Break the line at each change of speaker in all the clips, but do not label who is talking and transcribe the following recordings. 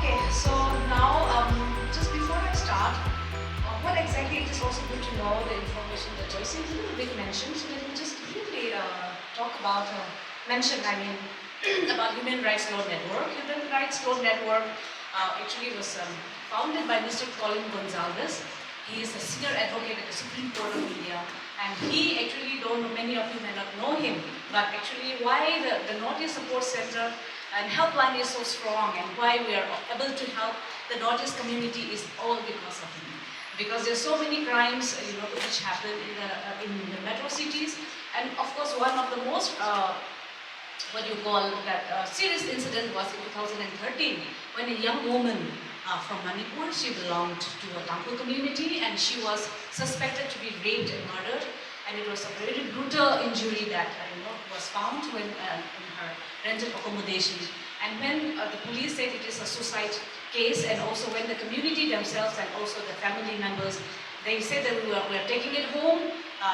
Okay, so now just before I start, what exactly it is also good to know the information that Joyce a little bit mentioned. So let me just briefly talk about, about Human Rights Law Network. Human Rights Law Network actually was founded by Mr. Colin Gonzalez. He is a senior advocate at the Supreme Court of India, and he actually many of you may not know him, but actually why the Northeast Support Center and Helpline is so strong and why we are able to help the Northeast community is all because of him. Because there's so many crimes, which happen in the metro cities, and of course one of the most serious incident was in 2013 when a young woman from Manipur, she belonged to a Tamil community, and she was suspected to be raped and murdered, and it was a very brutal injury that was found when in her rented accommodation. And when the police said it is a suicide case, and also when the community themselves and also the family members, they said that we are taking it home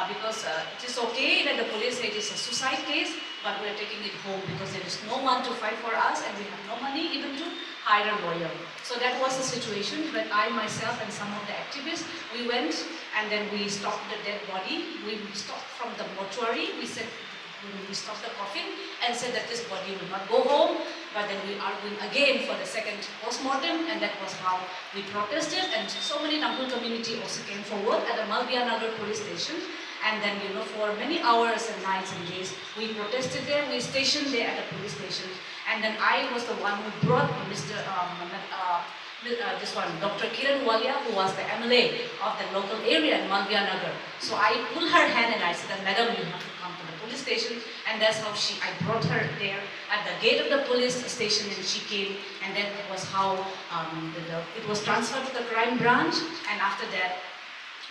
because it is okay that the police say it is a suicide case, but we are taking it home because there is no one to fight for us and we have no money even to hire a lawyer. So that was the situation. But I myself and some of the activists, we went and then we stopped the dead body. We stopped from the mortuary. We stopped the coffin and said that this body will not go home, but then we argued again for the second post-mortem, and that was how we protested. And so many Tamil community also came forward at the Malvianagar police station, and then for many hours and nights and days we protested there. We stationed there at the police station, and then I was the one who brought Dr. Kiran Walia, who was the MLA of the local area in Malvianagar. So I pulled her hand and I said, "Madam, you have to come to the police station," and that's how I brought her there at the gate of the police station, and she came, and that was how it was transferred to the crime branch. And after that,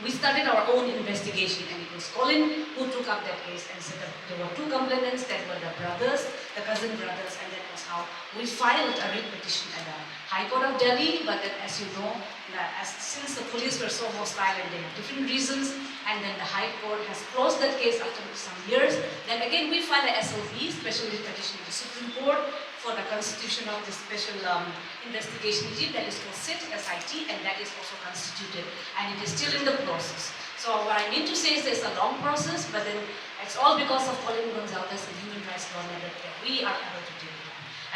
we started our own investigation, and it was Colin who took up that case and said that there were two complainants, that were the brothers, the cousin brothers, and that was how we filed a writ petition at the High Court of Delhi. But then, as you know, since the police were so hostile and they have different reasons, and then the High Court has closed that case after some years, then again we filed a SLP, Special Writ Petition, to the Supreme Court for the constitution of the special investigation team that is called SIT, and that is also constituted, and it is still in the process. So what I mean to say is there's a long process, but then it's all because of Colin Gonzalez and Human Rights Law Network that we are able to do it.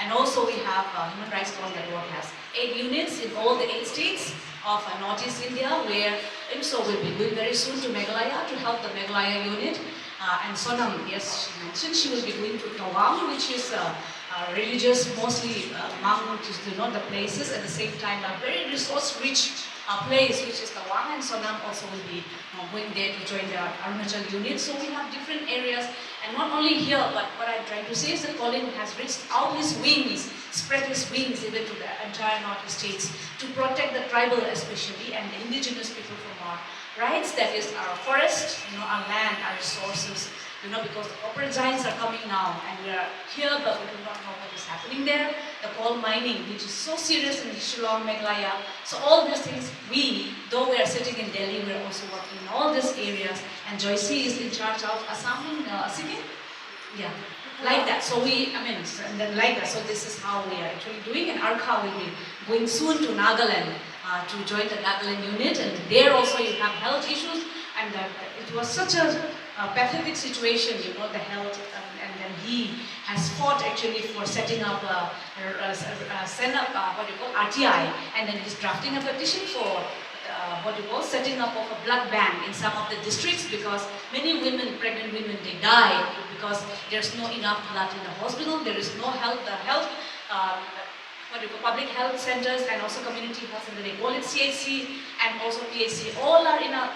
And also we have Human Rights Law Network has 8 units in all the 8 states of Northeast India, where IMSO will be going very soon to Meghalaya to help the Meghalaya unit. And Sonam, yes, she mentioned she will be going to Tawang, which is religious, mostly among the places, at the same time a very resource-rich place, which is Tawang, and Sonam also will be going there to join the Arunachal unit. So we have different areas, and not only here, but what I'm trying to say is that Colin has reached out his wings, spread his wings even to the entire Northeast states to protect the tribal especially and the indigenous people from our rights, that is our forest, our land, our resources, because the corporate giants are coming now, and we are here, but we do not know what is happening there. The coal mining, which is so serious in Shillong, Meghalaya. So all these things, though we are sitting in Delhi, we are also working in all these areas, and Joyce is in charge of Assam, Sikkim? Yeah, like that. So and then like that. So this is how we are actually doing, and Arkha will be going soon to Nagaland to join the Nagaland unit, and there also you have health issues, and it was such a pathetic situation, the health, and then he has fought actually for setting up RTI, and then he's drafting a petition for setting up of a blood bank in some of the districts, because many women, pregnant women, they die because there's no enough blood in the hospital, there is no public health centers, and also community health center, they call it CHC, and also PHC, all are in a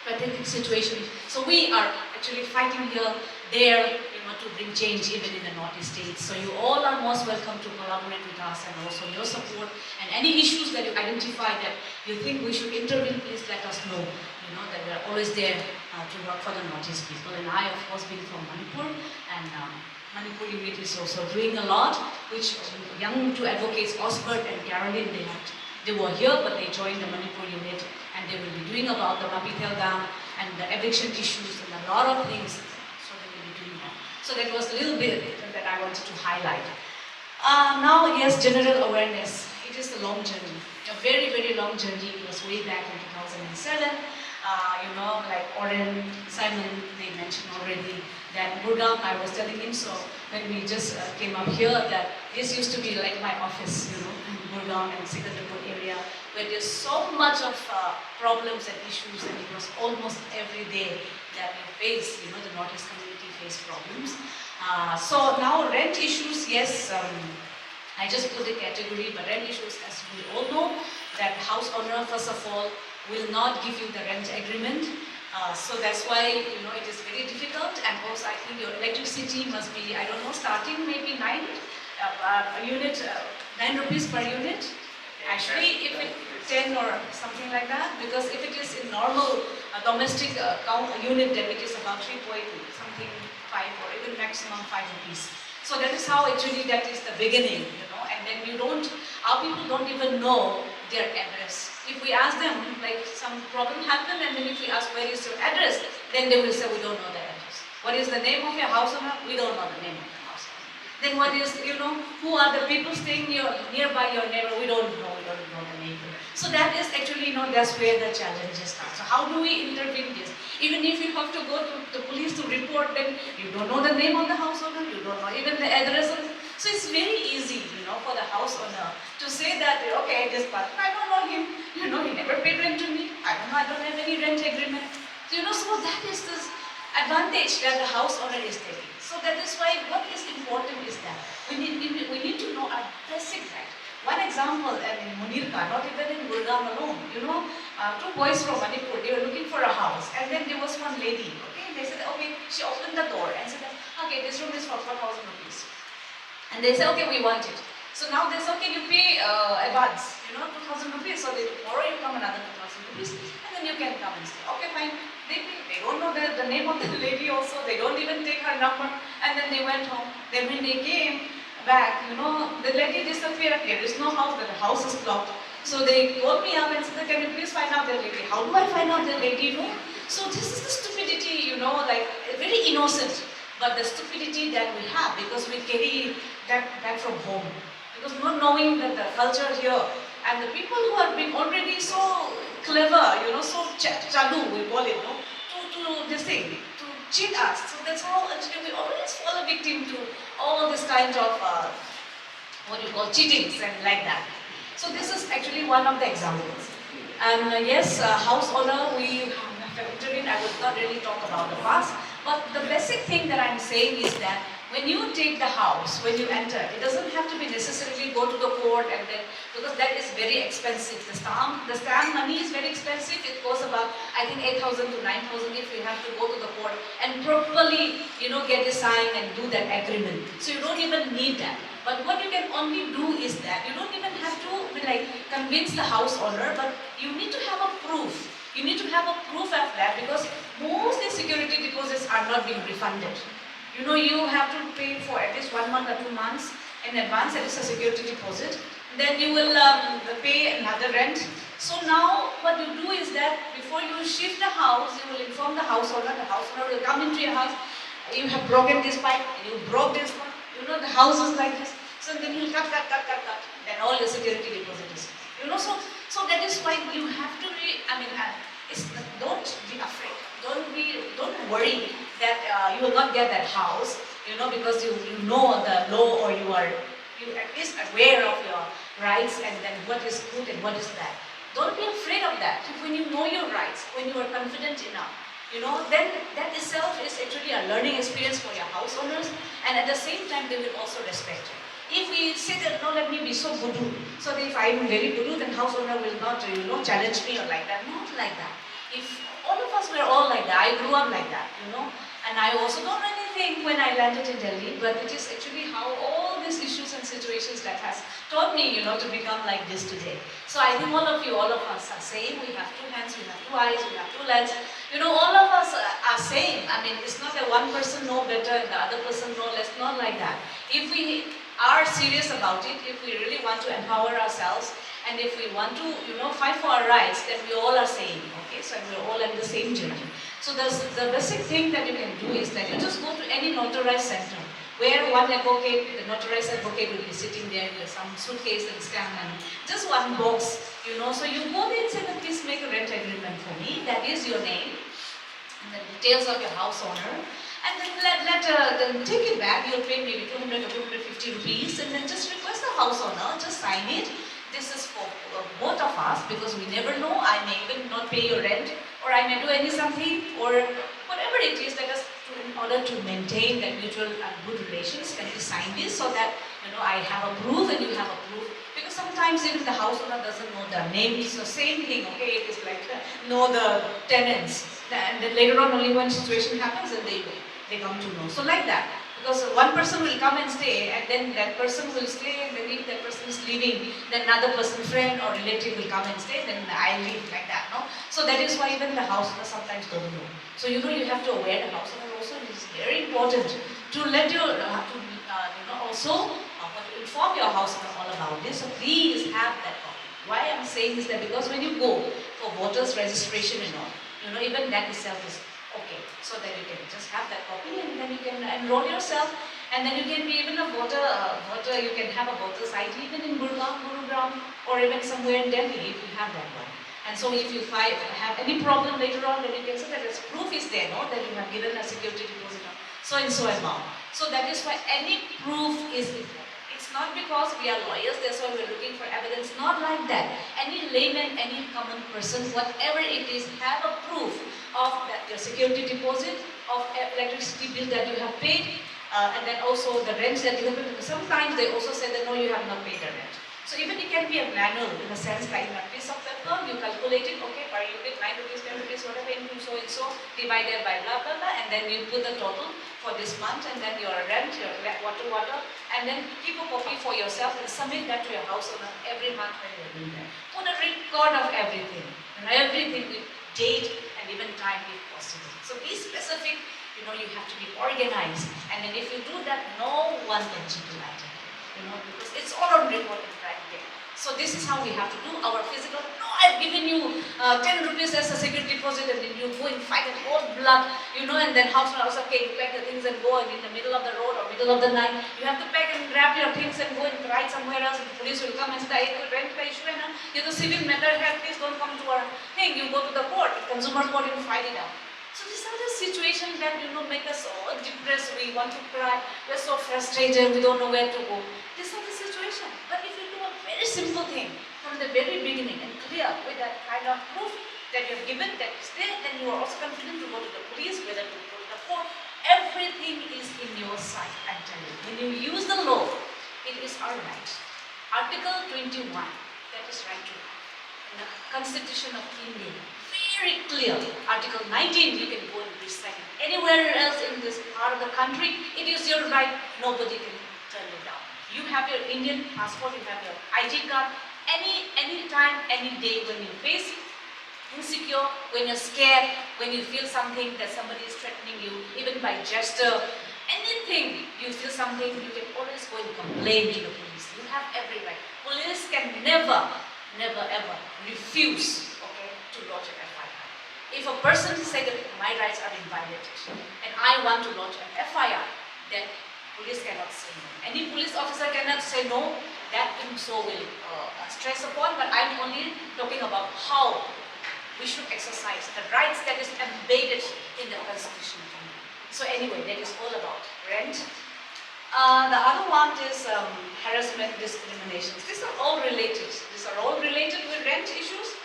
pathetic situation. So we are actually fighting here, there, to bring change even in the Northeast states. So you all are most welcome to collaborate with us, and also your support, and any issues that you identify that you think we should intervene, please let us know. That we are always there to work for the Northeast people. And I, of course, being from Manipur, and Manipur unit is also doing a lot, which young two advocates, Osbert and Caroline, they were here, but they joined the Manipur unit, and they will be doing about the Mapitel Dam and the eviction issues and a lot of things. So they will be doing that. So that was a little bit that I wanted to highlight. Now, yes, general awareness. It is a long journey, a very, very long journey. It was way back in 2007. You know, like Oren, Simon, they mentioned already that Gurugram, I was telling him, so when we just came up here, that this used to be like my office, you know, in Gurugram and Sikanderpur area, where there's so much of problems and issues, and it was almost every day that we face, you know, the Northeast community face problems. So now rent issues, yes, I just put a category, but rent issues, as we all know, that house owner, first of all, will not give you the rent agreement. So that's why, you know, it is very difficult. And also, I think your electricity must be, I don't know, starting maybe 9 rupees per unit. Actually, if it 10 or something like that, because if it is in normal domestic unit, then it is about 3 point something 5 or even maximum 5 rupees. So that is how actually that is the beginning, you know. And then you don't, our people don't even know their address. If we ask them, like some problem happened, and then if we ask where is your address, then they will say we don't know the address. What is the name of your house owner? We don't know the name of the house owner. Then what is, you know, who are the people staying nearby your neighbor? We don't know the neighbor. So that is actually, you know, that's where the challenges start. So how do we intervene this? Even if you have to go to the police to report, then you don't know the name of the house owner, you don't know even the address. So it's very easy, you know, for the house owner to say that, okay, this person, I don't know him, you know, he never paid rent to me, I don't have any rent agreement. So, you know, so that is this advantage that the house owner is taking. So that is why what is important is that we need to know our basic right. One example, in Munirka, not even in Gurugram alone, you know, 2 boys from Manipur, they were looking for a house, and then there was one lady, okay, they said, okay, she opened the door and said, okay, this room is for 4,000 rupees. And they said, okay, we want it. So now they said, okay, you pay advance, you know, 2,000 rupees. So tomorrow you come another 2,000 rupees, and then you can come and stay. Okay, fine. They don't know the name of the lady also. They don't even take her number. And then they went home. Then when they came back, you know, the lady disappeared. There is no house. The house is blocked. So they called me up and said, can you please find out the lady? How do I find out the lady? You know? So this is the stupidity, you know, like very innocent. But the stupidity that we have, because we carry that back from home. Because not knowing that the culture here, and the people who have been already so clever, you know, so chalu, we call it, no? To this thing, to cheat us. So that's how actually we always fall a victim to all this kind of, what you call, cheatings and like that. So this is actually one of the examples. And yes, house owner, we have intervened. I would not really talk about the past. But the basic thing that I'm saying is that when you take the house, when you enter, it doesn't have to be necessarily go to the court and then, because that is very expensive. The stamp money is very expensive. It costs about, I think, 8,000 to 9,000 if you have to go to the court and properly, you know, get a sign and do that agreement. So you don't even need that. But what you can only do is that you don't even have to like convince the house owner, but you need to have a proof. You need to have a proof of that, because most the security deposits are not being refunded. You know, you have to pay for at least 1 month or 2 months in advance, that is a security deposit. Then you will pay another rent. So now what you do is that before you shift the house, you will inform the house owner will come into your house, you have broken this pipe, you broke this one, you know, the house is like this. So then he'll cut. Then all your security deposit is, you know, so that is why you have to be, don't be afraid. Don't worry that you will not get that house, you know, because you know the law, or you are at least aware of your rights and then what is good and what is bad. Don't be afraid of that. When you know your rights, when you are confident enough, you know, then that itself is actually a learning experience for your house owners, and at the same time they will also respect you. If we say that, no, let me be so budu, so if I am very budu, then house owner will not, you know, challenge me or like that. Not like that. If all of us were all like that, I grew up like that, you know, and I also don't know anything when I landed in Delhi, but it is actually how all these issues and situations that has taught me, you know, to become like this today. So I think all of us are same. We have 2 hands, we have 2 eyes, we have 2 legs. You know, all of us are same. I mean, it's not that one person know better and the other person know less, not like that. If we are serious about it, if we really want to empower ourselves, and if we want to, you know, fight for our rights, then we all are same, okay? So we're all in the same journey. So the basic thing that you can do is that you just go to any notarized center. where one advocate, the notarized advocate, will be sitting there with some suitcase and stamp and just one box, So you go there and say, please make a rent agreement for me. That is your name and the details of your house owner. And then take it back. You'll pay maybe 200 or 250 rupees, and then just request the house owner, just sign it. This is for both of us, because we never know. I may even not pay your rent, or I may do something, or whatever it is. Let us, in order to maintain that mutual and good relations, can we sign this so that I have a proof and you have a proof? Because sometimes even the house owner doesn't know the names. So same thing. Okay, it is like know the tenants, and then later on only when situation happens, and they come to know. So like that. Because one person will come and stay, and then that person will stay, and then if that person is leaving, then another person, friend or relative will come and stay, then I leave, like that, no? So that is why even the house owner sometimes don't know. So you have to aware the house owner also. It is very important to let your, also inform your house owner all about this. So please have that copy. Why I'm saying is that because when you go for voters registration and all, even that itself is okay, so that you can just have that copy, and then you can enroll yourself, and then you can be even a voter, you can have a voter's ID even in Gurugram, or even somewhere in Delhi if you have that one. And so if you have any problem later on, then you can say that as proof is there, no? That you have given a security deposit of so and so amount. So that is why any proof is important. It's not because we are lawyers, that's why we're looking for evidence, not like that. Any layman, any common person, whatever it is, have a proof of that your security deposit, of electricity bill that you have paid, and then also the rents that you have paid. Sometimes they also say that no, you have not paid the rent. So even it can be a manual, in a sense, like in a piece of paper, you calculate it, okay, per unit, 9 rupees, 10 rupees, whatever, into so and so, divided by blah, blah, blah, and then you put the total for this month, and then your rent, your water, and then keep a copy for yourself and submit that to your house owner every month when you're doing that. Put a record of everything, everything with date and even time if possible. So be specific, you have to be organized, and then if you do that, no one can cheat you at it. Because it's all on record and right there. So this is how we have to do our physical. No, I've given you 10 rupees as a security deposit, and then you go and fight in cold blood, and then house owner, okay, you pack the things and go, and in the middle of the road or middle of the night, you have to pack and grab your things and go and ride somewhere else, and the police will come and say, rent ka issue, and the civil matter, please don't come to our thing, you go to the court, consumer court, and fight it out. So these are the situations that make us so depressed, we want to cry, we're so frustrated, we don't know where to go. These are the situations. But if you do a very simple thing from the very beginning and clear with that kind of proof that you have given, that is there, then you are also confident to go to the police, whether to go to the court. Everything is in your sight, I'm telling you. When you use the law, it is our right. Article 21, that is right to life. In the Constitution of India, very clear. Article 19, you can go and recite it. Anywhere else in this part of the country, it is your right. Nobody can turn it down. You have your Indian passport, you have your ID card. Any time, any day, when you face insecure, when you're scared, when you feel something that somebody is threatening you, even by gesture, anything, you feel something, you can always go and complain to the police. You have every right. Police can never ever refuse, to lodge an FIR. If a person says that my rights are being violated and I want to lodge an FIR, then police cannot say no. Any police officer cannot say no. That thing so will stress upon, but I'm only talking about how we should exercise the rights that is embedded in the Constitution. So anyway, that is all about rent. The other one is harassment discriminations. These are all related. These are all related with rent issues,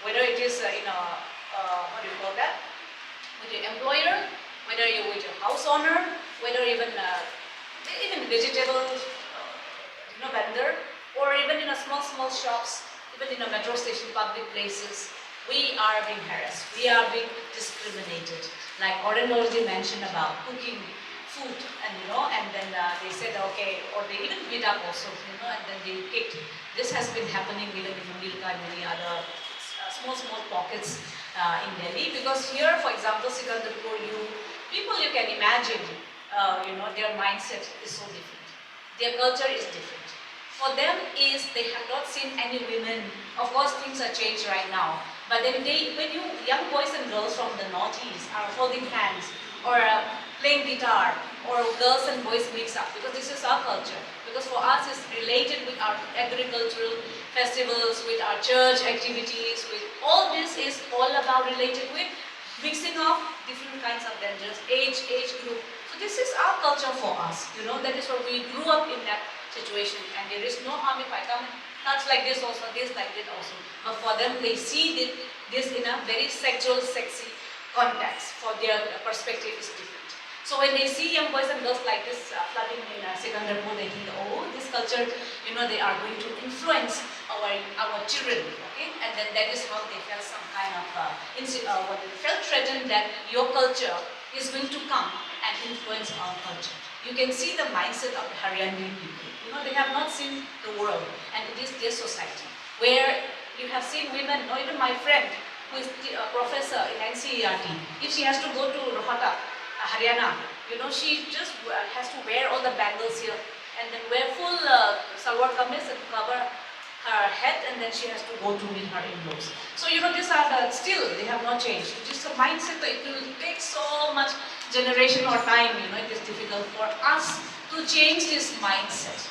whether it is what do you call that? With your employer, whether you're with your house owner, whether even vegetable vendor, or even in a small shops, even in a metro station, public places, we are being harassed. We are being discriminated. Like Oren already mentioned about cooking food, and then they said okay, or they even beat up also, and then they kicked. This has been happening even in Milka and many other small pockets in Delhi, because here, for example, Sikanderpur, people you can imagine, their mindset is so different. Their culture is different. For them is they have not seen any women. Of course, things are changed right now. But then when young boys and girls from the northeast are holding hands or playing guitar or girls and boys mix up, because this is our culture. Because for us it's related with our agricultural festivals, with our church activities, with all this is all about related with mixing of different kinds of genders, age group. So this is our culture for us, that is what we grew up in that situation, and there is no harm if I come and touch like this also, this like that also. But for them, they see this in a very sexual, sexy context. For their perspective is different. So when they see young boys and girls like this flooding in Sikanderpur, they think, oh, this culture, they are going to influence our children, okay? And then that is how they felt some kind of, felt threatened that your culture is going to come and influence our culture. You can see the mindset of the Haryanvi people. They have not seen the world, and it is their society, where you have seen women, even my friend, who is a professor in NCERT, if she has to go to Rohtak, Haryana, she just has to wear all the bangles here and then wear full salwar kameez and cover her head, and then she has to go to meet her in-laws. So these are still they have not changed. Just a mindset. It will take so much generation or time. It is difficult for us to change this mindset.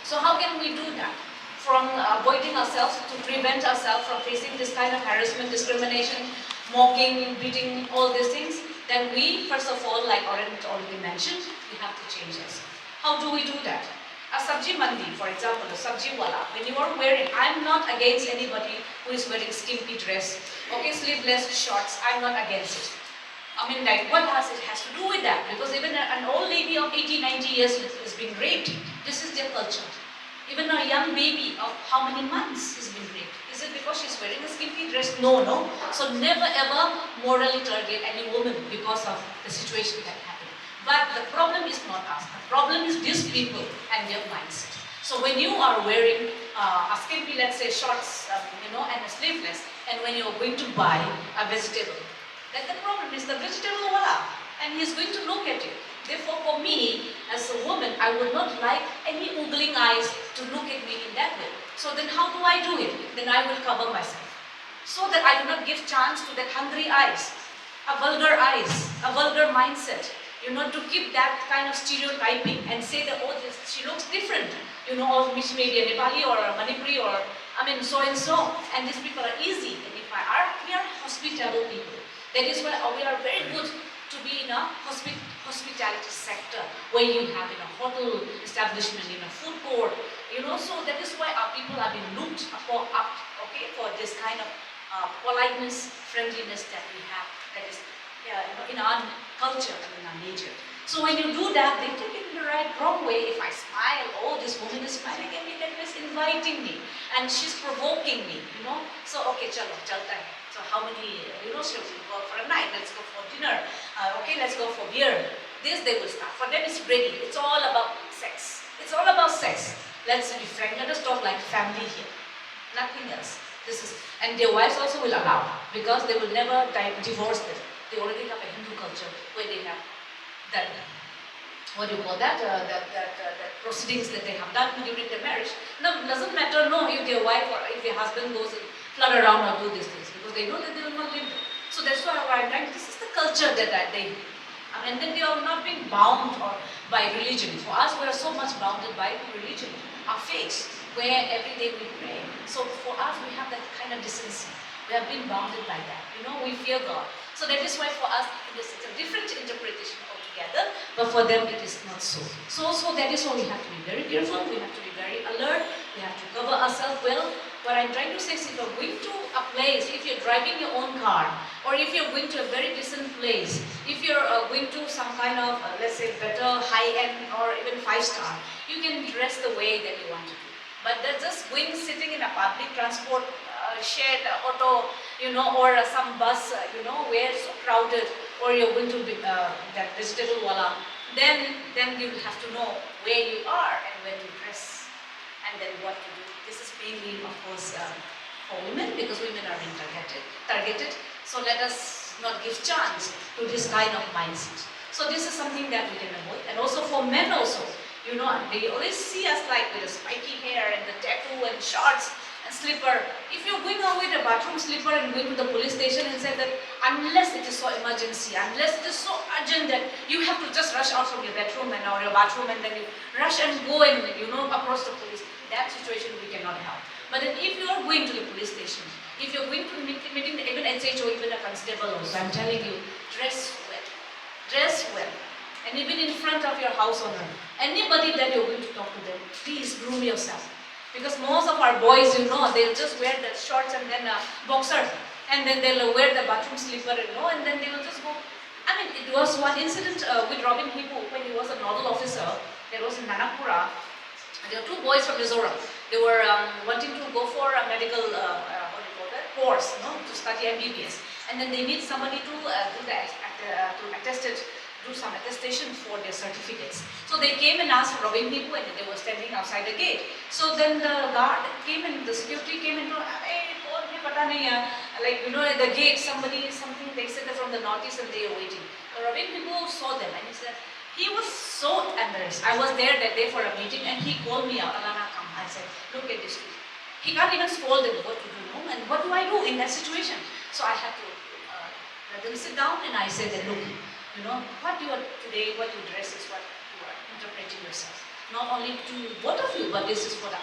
So how can we do that? From avoiding ourselves, to prevent ourselves from facing this kind of harassment, discrimination, mocking, beating, all these things. Then we, first of all, like already mentioned, we have to change us. How do we do that? A sabji mandi, for example, a sabji wala, when you are wearing, I'm not against anybody who is wearing skimpy dress, okay, sleeveless shorts, I'm not against it. I mean, like, what has it has to do with that? Because even an old lady of 80, 90 years is being raped. This is their culture. Even a young baby of how many months is being raped? Is it because she's wearing a skimpy dress? No. So never ever morally target any woman because of the situation that happened. But the problem is not us. The problem is these people and their mindset. So when you are wearing a skimpy, let's say shorts, and a sleeveless, and when you're going to buy a vegetable, then the problem is the vegetable wala, and he's going to look at it. Therefore, for me, as a woman, I would not like any oogling eyes to look at me in that way. So then how do I do it? Then I will cover myself, so that I do not give chance to that hungry eyes, a vulgar eyes, a vulgar mindset, to keep that kind of stereotyping and say that, oh, she looks different, or which may be a Nepali or a Manipuri or, so and so, and these people are easy. And if we are hospitable people, that is why we are very good to be in a hospitality sector, where you have in a hotel establishment, in a food court, so that is why our people are being looked up, okay, for this kind of politeness, friendliness that we have, that is in our culture and in our nature. So when you do that, they take it in the wrong way. If I smile, oh, this woman is smiling at me, that is inviting me, and she's provoking me, So okay, chalo, chalta hai. So how many, shall we go for a night? Let's go for dinner. Okay, let's go for beer. This they will start. For them, it's ready. It's all about sex. It's all about sex. Let's be frank. Let us talk like family here. Nothing else. And their wives also will allow, because they will never divorce them. They already have a Hindu culture where they have that, what do you call that, that proceedings that they have done during their marriage. No, it doesn't matter, if their wife or if their husband goes and flood around or do these things, because they know that they will not live there. So that's why I'm trying, this is the culture that they, and then they are not being bound by religion. For us, we are so much bounded by religion, our faith, where every day we pray. So for us, we have that kind of decency. We have been bounded by that. We fear God. So that is why for us, it's a different interpretation altogether, but for them it is not so. So that is why we have to be very careful, we have to be very alert, we have to cover ourselves well. What I'm trying to say is, if you're going to a place, if you're driving your own car, or if you're going to a very decent place, if you're going to some kind of, let's say, better high-end or even 5-star, you can dress the way that you want to do. But that's just going, sitting in a public transport, shared auto, or some bus, where it's so crowded, or you're going to be that vegetable wala, then you have to know where you are and where to dress, and then what to do. This is mainly, of course, for women, because women are being targeted. So let us not give chance to this kind of mindset. So this is something that we can avoid. And also for men also, they always see us like with the spiky hair and the tattoo and shorts and slipper. If you're going out with a bathroom slipper and going to the police station and say that unless it is so emergency, unless it is so urgent that you have to just rush out from your bedroom or your bathroom and then you rush and go and approach the police, that situation we cannot help. But then if you are going to the police station, if you're going to meeting even SHO, even a constable also, I'm telling you, dress well. Dress well. And even in front of your house owner, anybody that you're going to talk to them, please groom yourself. Because most of our boys, they'll just wear the shorts and then boxers. And then they'll wear the bathroom slipper, and then they will just go. I mean, it was one incident with Robin Hipu when he was a nodal officer. There was in Nanakpura. There were two boys from Mizoram. They were wanting to go for a medical course, to study MBBS. And then they need somebody to do some attestation for their certificates. So they came and asked Robin Hipu, and they were standing outside the gate. So then the guard came and the security came and told, hey, at the gate, something they said that from the notice and they are waiting. So Robin Hipu saw them and he said, he was so embarrassed. I was there that day for a meeting and he called me out, Alana, come. I said, look at this. He can't even scold them what to do, and what do I do in that situation? So I had to let them sit down and I said that, look, what you are today, what you dress is what you are interpreting yourself. Not only to both of you, but this is for the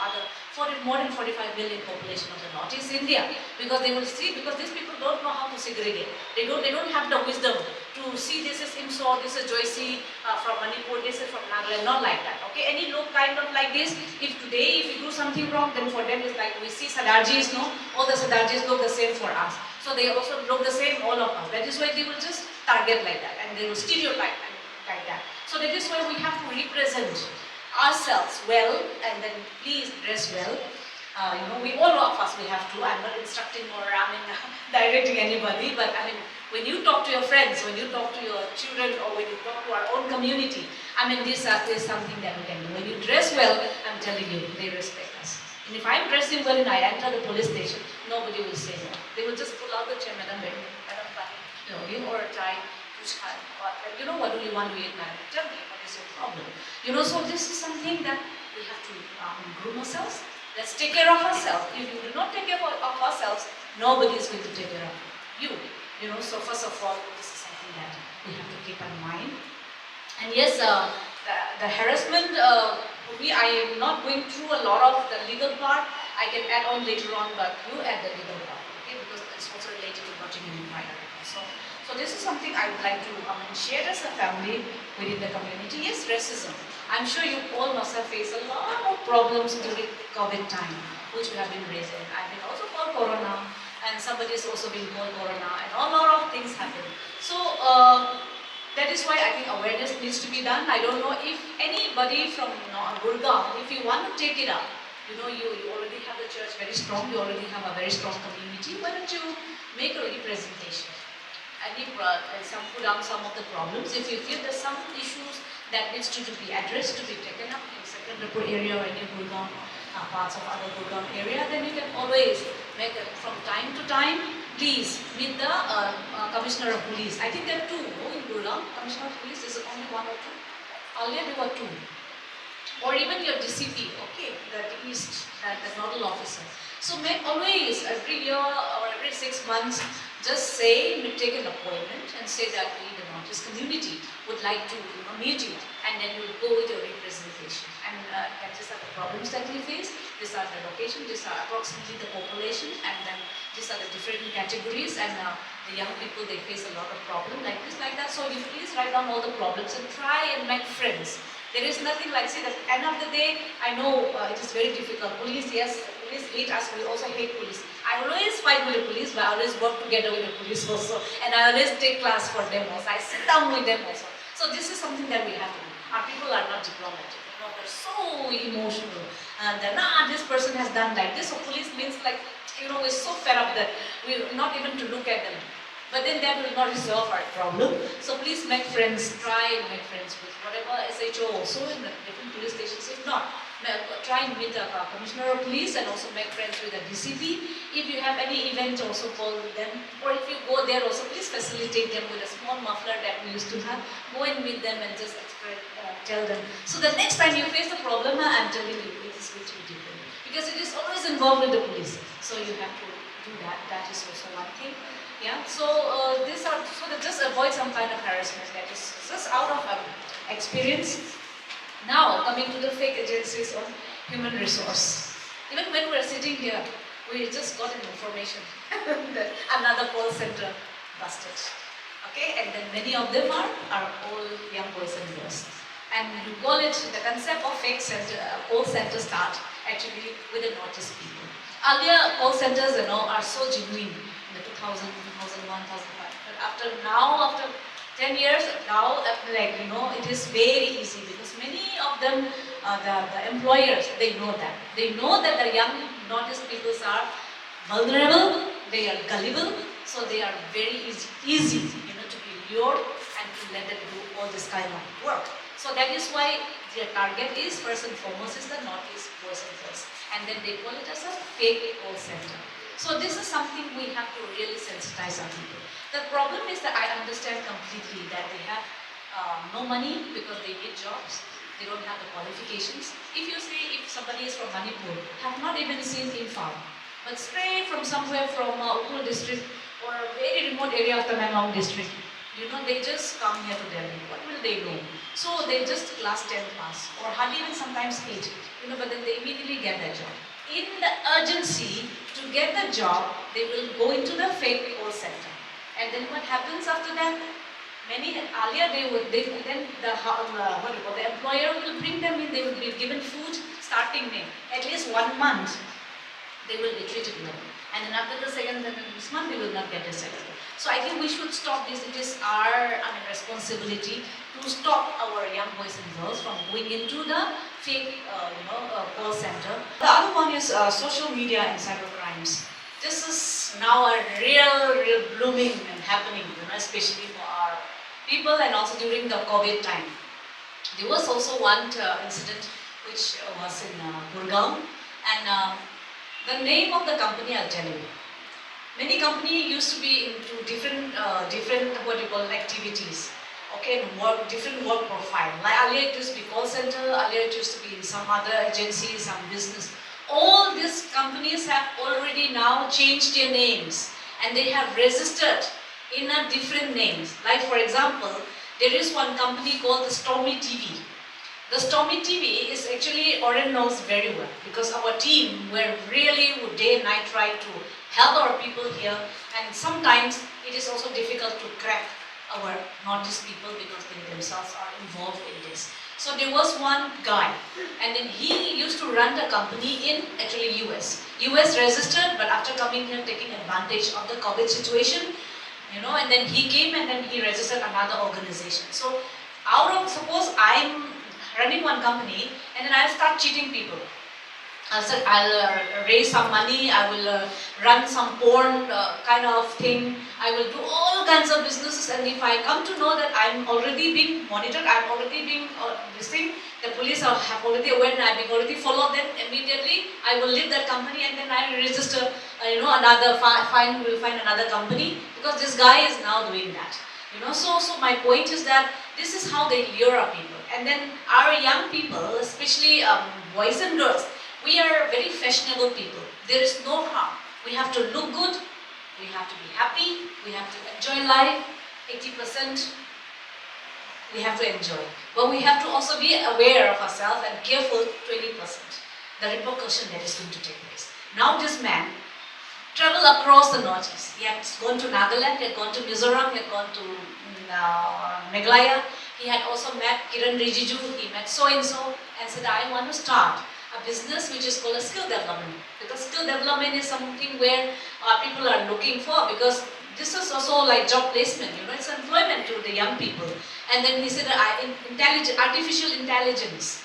more than 45 million population of the Northeast India. Because they will see, because these people don't know how to segregate. They don't have the wisdom to see this is Imso, this is Joycey from Manipur, this is from Nagaland, not like that. Okay, any look kind of like this, if you do something wrong, then for them it's like we see Sadarjis, all the Sadarjis look the same for us. So they also look the same, all of us. That is why they will just target like that and they will stereotype like that. So that is why we have to represent ourselves well, and then please dress well. We all of us, we have to. I'm not instructing or directing anybody, but when you talk to your friends, when you talk to your children, or when you talk to our own community, this is something that we can do. When you dress well, I'm telling you, they respect us. And if I'm dressing well and I enter the police station, nobody will say no. They will just pull out the chair, Madam, or try. What do you want to eat, madam? Tell me, what is your problem? So this is something that we have to groom ourselves. Let's take care of ourselves. If you do not take care of ourselves, nobody is going to take care of you. So first of all, this is something that we have to keep in mind. And yes, the harassment, I am not going through a lot of the legal part. I can add on later on, but you add the legal part, okay? Because it's also related to lodging in prior. So this is something I would like to share as a family within the community. Yes, racism. I'm sure you all must have faced a lot of problems during COVID time, which we have been raising. I've been also called Corona, and somebody has also been called Corona, and a lot of things happen. So that is why I think awareness needs to be done. I don't know if anybody from Gurugram, if you want to take it up, you already have the church very strong, you already have a very strong community. Why don't you make a representation? And put down some of the problems. If you feel there's some issues that needs to be addressed, to be taken up in Sikanderpur area or any Gurugram, parts of other Gurugram area, then you can always make it from time to time. Please meet the Commissioner of Police. I think there are two in Gurugram. Commissioner of Police, is it only one or two? Earlier there were two. Or even your DCP, okay, the East, the nodal officer. So make always, every year or every 6 months, just say, take an appointment and say that we, the Northeast community, would like to meet you, and then you will go with your representation. And these are the problems that we face, these are the location, these are approximately the population, and then these are the different categories, and the young people, they face a lot of problems like this, like that. So you please write down all the problems and try and make friends. There is nothing like, say, at the end of the day, I know it is very difficult. Police, yes, police hate us, we also hate police. I always fight with the police, but I always work together with the police also. And I always take class for them also. I sit down with them also. So this is something that we have to do. Our people are not diplomatic. They're so emotional. And then, this person has done like this. So police means like, we're so fed up that we're not even to look at them. But then that will not resolve our problem. So please make friends, try and make friends with whatever SHO also in the different police stations. If not, try and meet the Commissioner of Police and also make friends with the DCP. If you have any event, also call them. Or if you go there also, please facilitate them with a small muffler that we used to have. Go and meet them and just tell them. So the next time you face a problem, I'm telling you, it is going to be different. Because it is always involved with the police. So you have to do that. That is also one thing. Yeah. So these are so that just avoid some kind of harassment. That is just out of experience. Now coming to the fake agencies of human resource. Even when we're sitting here, we just got an information that another call center busted. Okay, and then many of them are all young boys and girls. And you call it, the concept of fake center, call center start actually with the notice people. Earlier call centers, are so genuine in the 2000, 2001, 2005. But after 10 years, now it is very easy because many of them, the employers, they know that. They know that the young notice people are vulnerable, they are gullible, so they are very easy to be lured and to let them do all this kind of work. So that is why their target is, first and foremost, is the notice boys and girls. And then they call it as a fake call center. So this is something we have to really sensitize our people. The problem is that I understand completely that they have no money because they need jobs. They don't have the qualifications. If you say if somebody is from Manipur, have not even seen Imphal, but straight from somewhere from Ukhrul district or a very remote area of the Tamenglong district, they just come here to Delhi. What will they know? So they just class 10 pass or hardly even sometimes 8, but then they immediately get their job. In the urgency to get the job, they will go into the fake call center. And then what happens after that? Earlier then the employer will bring them in, they will be given food starting name. At least 1 month, they will be treated well. And then after the second this month, they will not get a salary. So I think we should stop this. It is our responsibility to stop our young boys and girls from going into the fake call center. The other one is social media and cyber crimes. This is now a real blooming and happening, especially for our people and also during the COVID time. There was also one incident which was in Gurugram, and the name of the company I'll tell you. Many companies used to be into different activities. Okay, different work profile. Like earlier it used to be call center, earlier it used to be in some other agency, some business. All these companies have already now changed their names and they have registered in a different names. Like for example, there is one company called the Stormy TV. The Stormy TV is actually Oren knows very well because our team were really day and night trying to help our people here, and sometimes it is also difficult to crack our notice people because they themselves are involved in this. So there was one guy, and then he used to run the company in actually US. US registered, but after coming here taking advantage of the COVID situation, and then he came and then he registered another organization. So suppose I'm running one company and then I'll start cheating people. I'll raise some money, I will run some porn kind of thing, I will do all kinds of businesses, and if I come to know that I'm already being monitored, I'm already being the police have already aware and I'm being already followed, then immediately I will leave that company and then I will register, another will find another company because this guy is now doing that. So my point is that this is how they lure our people, and then our young people, especially boys and girls, we are very fashionable people. There is no harm. We have to look good, we have to be happy, we have to enjoy life. 80% we have to enjoy. But we have to also be aware of ourselves and careful 20%. The repercussion that is going to take place. Now this man traveled across the Northeast. He had gone to Nagaland, he had gone to Mizoram, he had gone to Meghalaya. He had also met Kiran Rijiju, he met so-and-so and said, I want to start a business which is called a skill development. Because skill development is something where people are looking for, because this is also like job placement, it's employment to the young people. And then he said, artificial intelligence.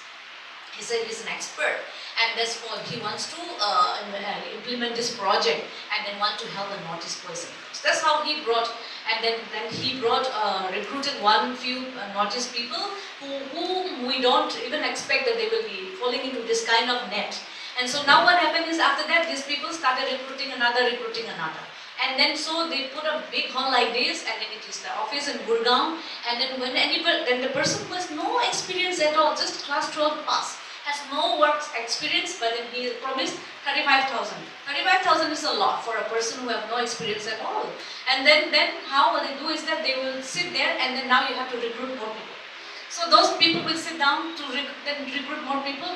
He said he's an expert, and that's why he wants to implement this project and then want to help the notice boys and girls. That's how he brought, and then he recruited few notice people whom we don't even expect that they will be falling into this kind of net. And so now what happened is after that, these people started recruiting another. And then so they put a big hall like this, and then it is the office in Gurugram. And then then the person who has no experience at all, just class 12 pass, has no work experience, but then he promised 35,000. 35,000 is a lot for a person who have no experience at all. And then how they do is that they will sit there, and then now you have to recruit more people. So those people will sit down to recruit more people,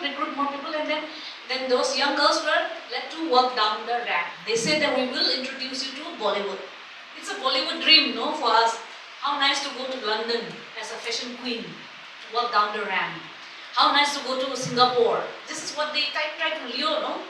and then those young girls were let to walk down the ramp. They said that we will introduce you to Bollywood. It's a Bollywood dream, no, for us. How nice to go to London as a fashion queen, to walk down the ramp. How nice to go to Singapore. This is what they try to lure, no?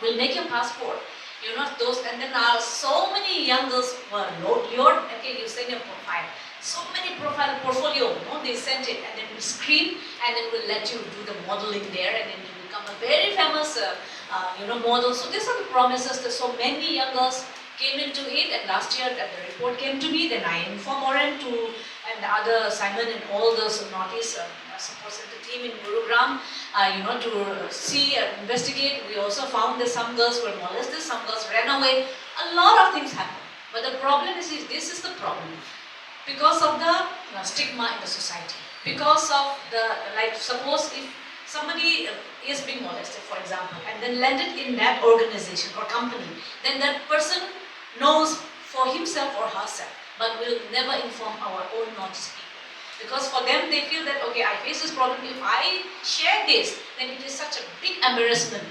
We'll make your passport. You know, those, and then so many young girls were lured. Okay, you send your profile. So many portfolio, no? They sent it, and then we screen, and then we'll let you do the modeling there, and then you become a very famous, model. So these are the promises that so many young girls came into it, and last year that the report came to me, then I informed Oren and the other Simon and all those Northeast support center team in Gurugram, to see and investigate. We also found that some girls were molested, some girls ran away. A lot of things happened. But the problem is this is the problem. Because of the stigma in the society. Because of the, suppose if somebody is being molested, for example, and then landed in that organization or company, then that person knows for himself or herself, but will never inform our own Northeast people. Because for them, they feel that, okay, I face this problem. If I share this, then it is such a big embarrassment,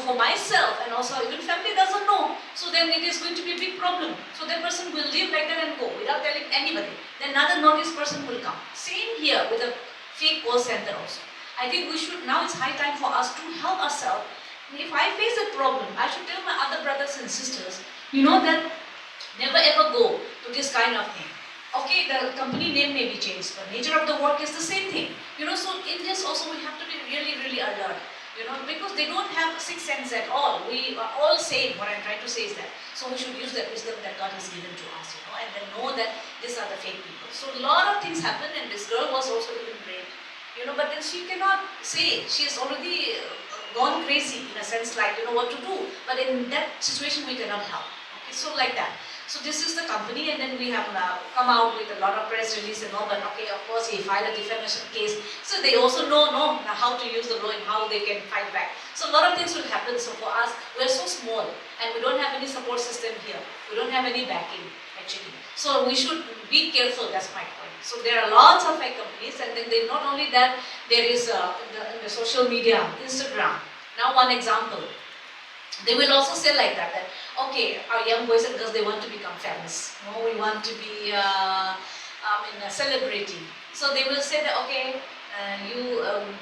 for myself, and also even family doesn't know. So then it is going to be a big problem. So that person will live like that and go without telling anybody. Then another Northeast person will come. Same here with a fake call center also. I think we should, now it's high time for us to help ourselves. If I face a problem, I should tell my other brothers and sisters, that never ever go to this kind of thing. Okay, the company name may be changed, but nature of the work is the same thing. So in this also we have to be really, really alert. Because they don't have a sixth sense at all. We are all same. What I'm trying to say is that. So we should use that wisdom that God has given to us, and then know that these are the fake people. So a lot of things happen, and this girl was also even raped, but then she cannot say. She is already gone crazy in a sense, like, what to do. But in that situation, we cannot help. Okay, so like that. So this is the company, and then we have come out with a lot of press release and all, but okay, of course, he filed a defamation case. So they also know how to use the law and how they can fight back. So a lot of things will happen. So for us, we're so small, and we don't have any support system here. We don't have any backing, actually. So we should be careful, that's my point. So there are lots of fake companies, and then not only that, there is in the social media, Instagram. Now one example. They will also say like that, okay, our young boys and girls, they want to become famous. We want to be a celebrity. So they will say that, okay,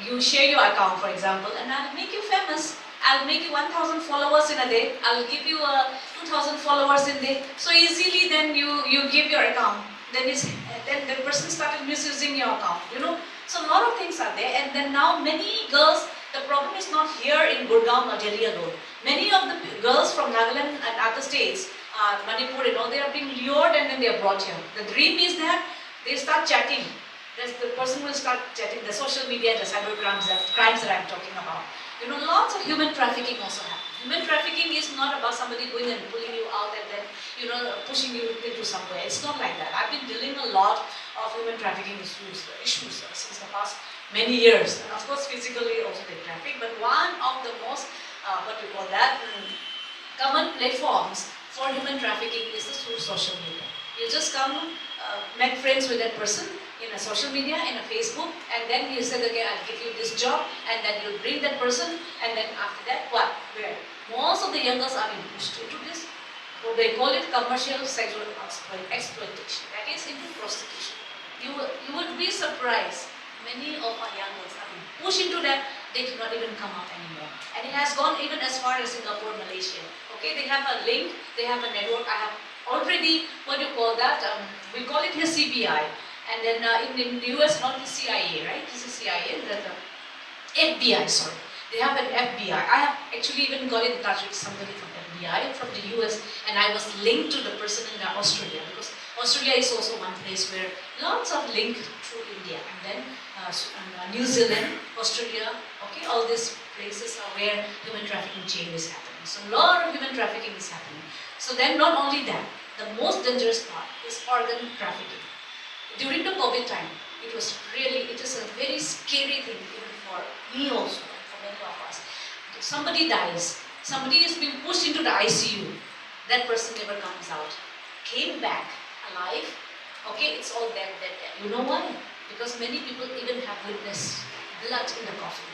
you share your account, for example, and I'll make you famous. I'll make you 1,000 followers in a day. I'll give you 2,000 followers in a day. So easily then you give your account. Then the person started misusing your account, So a lot of things are there, and then now many girls, the problem is not here in Gurugram or Delhi alone. Many of the girls from Nagaland and other states, Manipur and all, they are being lured and then they are brought here. The dream is that they start chatting. The person will start chatting, the social media, the cyber crimes that I'm talking about. Lots of human trafficking also happens. Human trafficking is not about somebody going and pulling you out and then, pushing you into somewhere. It's not like that. I've been dealing a lot of human trafficking issues since the past many years. And of course, physically also they traffic, but one of the most, common platforms for human trafficking is through social media. You just come, make friends with that person in a social media, in a Facebook, and then you said, okay, I'll give you this job, and then you'll bring that person, and then after that, what? Where? Most of the young girls are being pushed into this. So they call it commercial sexual exploitation. That is into prostitution. You would be surprised. Many of our young girls are being pushed into that. They do not even come out anymore. And it has gone even as far as Singapore, Malaysia. Okay, they have a link, they have a network. I have already, we call it here CBI. And then in the US, not the CIA, right? This is CIA, the FBI, sorry. They have an FBI. I have actually even got in touch with somebody from FBI, from the US, and I was linked to the person in Australia, because Australia is also one place where lots of link through India, and then New Zealand, Australia, okay, all these places are where human trafficking chain is happening. So a lot of human trafficking is happening. So then not only that, the most dangerous part is organ trafficking. During the COVID time, it is a very scary thing even for me also, for many of us. somebody dies, somebody is being pushed into the ICU, that person never comes out. Came back alive, okay, it's all dead. You know why? Because many people even have witnessed blood in the coffin.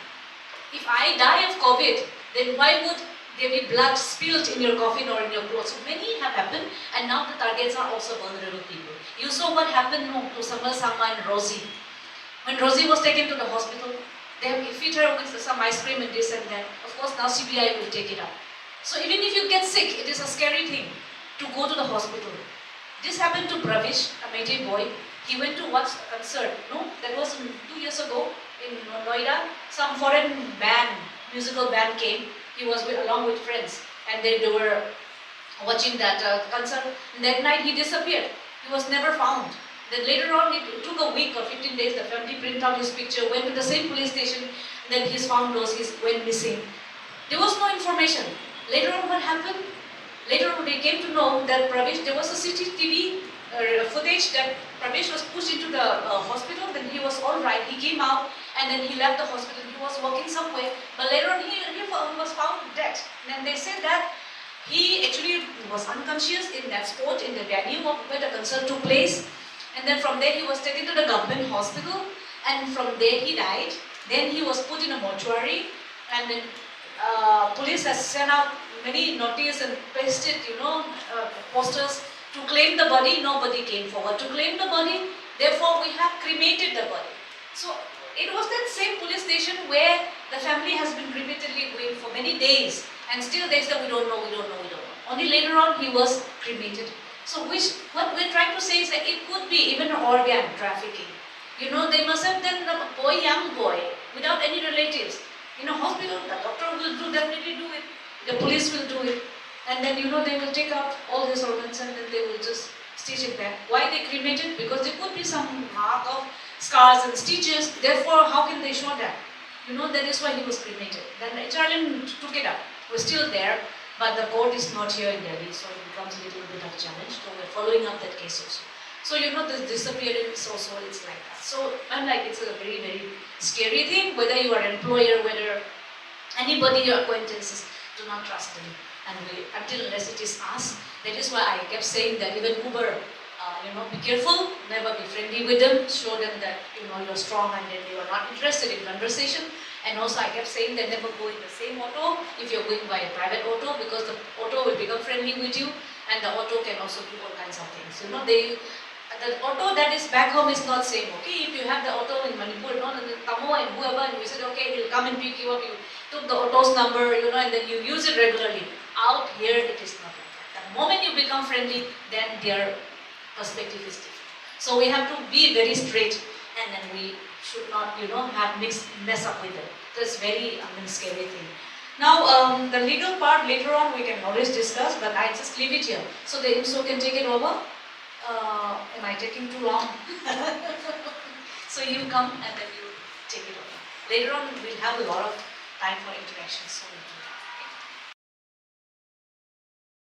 If I die of COVID, then why would there be blood spilled in your coffin or in your clothes? So many have happened, and now the targets are also vulnerable people. You saw what happened to Sama and Rosie. When Rosie was taken to the hospital, they have feed her with some ice cream and this and that. Of course, now CBI will take it up. So even if you get sick, it is a scary thing to go to the hospital. This happened to Pravish, a Meitei boy. He went to watch a concert. No, that was 2 years ago in Noida. Some foreign band, musical band came. He was along with friends, and they were watching that concert. And that night he disappeared. He was never found. Then later on, it took a week or 15 days. The family printed out his picture, went to the same police station. And then his found lost. He went missing. There was no information. Later on, what happened? Later on, they came to know that Pravesh, there was a CCTV footage that Pravesh was pushed into the hospital. Then he was all right. He came out and then he left the hospital. He was walking somewhere, but later on he was found dead. And then they said that he actually was unconscious in that spot in the venue where the concert took place. And then from there he was taken to the government hospital, and from there he died. Then he was put in a mortuary, and then police has sent out many notices and pasted, posters to claim the body. Nobody came forward to claim the body. Therefore, we have cremated the body. So it was that same police station where the family has been repeatedly going for many days, and still they say we don't know. Only later on he was cremated. So what we're trying to say is that it could be even organ trafficking. They must have done a young boy, without any relatives. In a hospital, the doctor will definitely do it. The police will do it. And then, they will take out all his organs and then they will just stitch it back. Why they cremated? Because there could be some mark of scars and stitches. Therefore, how can they show that? That is why he was cremated. Then HRLN took it up. We're still there. But the court is not here in Delhi, so it becomes a little bit of a challenge. So we're following up that case also. So the disappearance also, it's like that. So I'm like, it's a very, very scary thing, whether you are an employer, whether anybody, your acquaintances, do not trust them. And until unless it is us, that is why I kept saying that even Uber, be careful, never be friendly with them, show them that, you're strong and then you are not interested in conversation. And also I kept saying that never go in the same auto if you're going by a private auto, because the auto will become friendly with you and the auto can also do all kinds of things. The auto that is back home is not same, okay? If you have the auto in Manipur, Tamo and whoever, and we said, okay, he'll come and pick you up, you took the auto's number, and then you use it regularly. Out here, it is not like that. The moment you become friendly, then their perspective is different. So we have to be very straight, and then we should not, mess up with it. That's very, scary thing. Now, the legal part later on we can always discuss, but I just leave it here. So the IMSO can take it over. Am I taking too long? So you come and then you take it over. Later on we'll have a lot of time for interactions. So